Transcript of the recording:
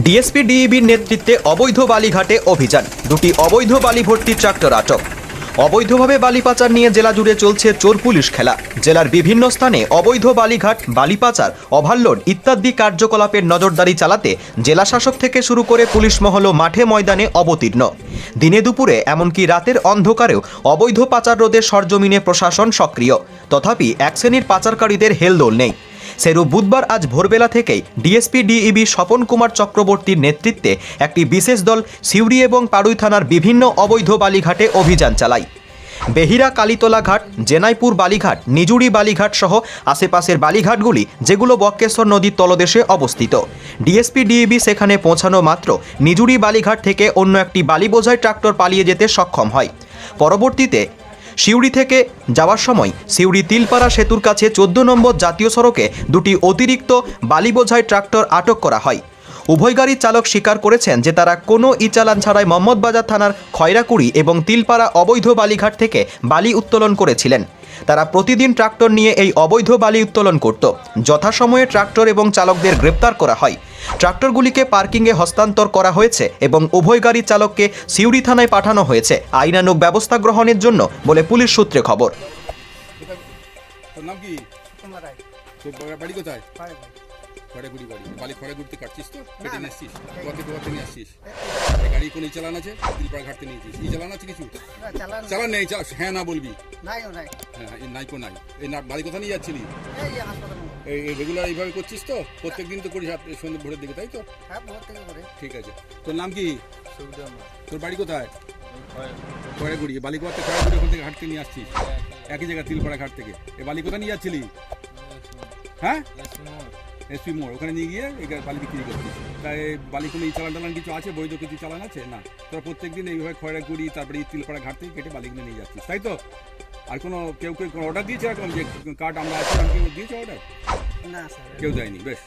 DSP ডিইবির নেতৃত্বে অবৈধ বালিঘাটে অভিযান, দুটি অবৈধ বালি ভর্তি ট্রাক্টর আটক। অবৈধভাবে বালি পাচার নিয়ে জেলা জুড়ে চলছে চোর পুলিশ খেলা। জেলার বিভিন্ন স্থানে অবৈধ বালিঘাট, বালি পাচার, ওভারলোড ইত্যাদি কার্যকলাপের নজরদারি চালাতে জেলা শাসক থেকে শুরু করে পুলিশ মহলও মাঠে ময়দানে অবতীর্ণ। দিনে দুপুরে এমনকি রাতের অন্ধকারেও অবৈধ পাচার রোধে সরজমিনে প্রশাসন সক্রিয়। তথাপি এক শ্রেণীর পাচারকারীদের হেলদোল নেই। সেরূপ বুধবার আজ ভোরবেলা থেকেই ডিএসপি ডিইবি স্বপন কুমার চক্রবর্তীর নেতৃত্বে একটি বিশেষ দল সিউড়ি এবং পাড়ুই থানার বিভিন্ন অবৈধ বালিঘাটে অভিযান চালায়। বেহিরা কালীতলা ঘাট, জেনাইপুর বালিঘাট, নিজুড়ি বালিঘাট সহ আশেপাশের বালিঘাটগুলি যেগুলো বক্রেশ্বর নদীর তলদেশে অবস্থিত। ডিএসপি ডিইবি সেখানে পৌঁছানো মাত্র নিজুড়ি বালিঘাট থেকে অন্য একটি বালি বোঝাই ট্রাক্টর পালিয়ে যেতে সক্ষম হয়। পরবর্তীতে সিউড়ি থেকে যাওয়ার সময় সিউড়ি তিলপাড়া সেতুর কাছে 14 নম্বর জাতীয় সড়কে দুটি অতিরিক্ত বালি বোঝাই ট্রাক্টর আটক করা হয়। উভয় গাড়ির চালক স্বীকার করেছেন যে তারা কোনো চালান ছাড়াই মোহাম্মদবাজার থানার খয়রাকুড়ি এবং তিলপাড়া অবৈধ বালিঘাট থেকে বালি উত্তোলন করেছিলেন। তারা প্রতিদিন ট্রাক্টর নিয়ে এই অবৈধ বালি উত্তোলন করত। যথাসময়ে ট্রাক্টর এবং চালকদের গ্রেপ্তার করা হয়। ট্রাক্টরগুলিকে পার্কিংয়ে হস্তান্তর করা হয়েছে এবং উভয় গাড়ির চালককে সিউড়ি থানায় পাঠানো হয়েছে আইনানুগ ব্যবস্থা গ্রহণের জন্য বলে পুলিশ সূত্রে খবর। তোর নাম কি? তোর বাড়ি কোথায়? খড়াগুড়ি বাড়ি। বালি খড়াগুড়িতে কাটছিস তো? কেটে নিয়ে আসছিস? কোথা নিয়ে আসছিস? গাড়ি কোনো চালান আছে? দিলপাড়া ঘাটতে নিয়েছিস? চালান আছে কিছু? চালান নেই, হ্যাঁ না বলবি। হ্যাঁ, নাইকো নাই। এই বাড়ি কোথা নিয়ে যাচ্ছিলি? এই রেগুলার এইভাবে করছিস তো? প্রত্যেক দিন তো করিস সন্ধ্যে ভোরের দিকে, তাই তো? ঠিক আছে। তোর নাম কি? তোর বাড়ি কোথায়? খড়াগুড়ি। বালি কোথা থেকে খড়াগুড়ি ওখান থেকে ঘাট থেকে নিয়ে আসছিস? একই জায়গা তিলপাড়া ঘাট থেকে। এই বালি কোথা নিয়ে যাচ্ছিলি? হ্যাঁ, এসপি মোড়। ওখানে নিয়ে গিয়ে এই বালি বিক্রি করছিস। তাই বালি কোনো চালান টালান কিছু আছে? বৈধ কিছু চালান আছে? না, তোরা প্রত্যেকদিন এইভাবে খয়রাগুড়ি তারপরে তিলপাড়া ঘাট থেকে কেটে বালিগুলো নিয়ে যাচ্ছিস, তাই তো? আর কেউ অর্ডার দিয়েছে এরকম যে কার্ড আমরা আছি, কেউ দিয়েছে অর্ডার? কেউ দেয়নি। বেশ,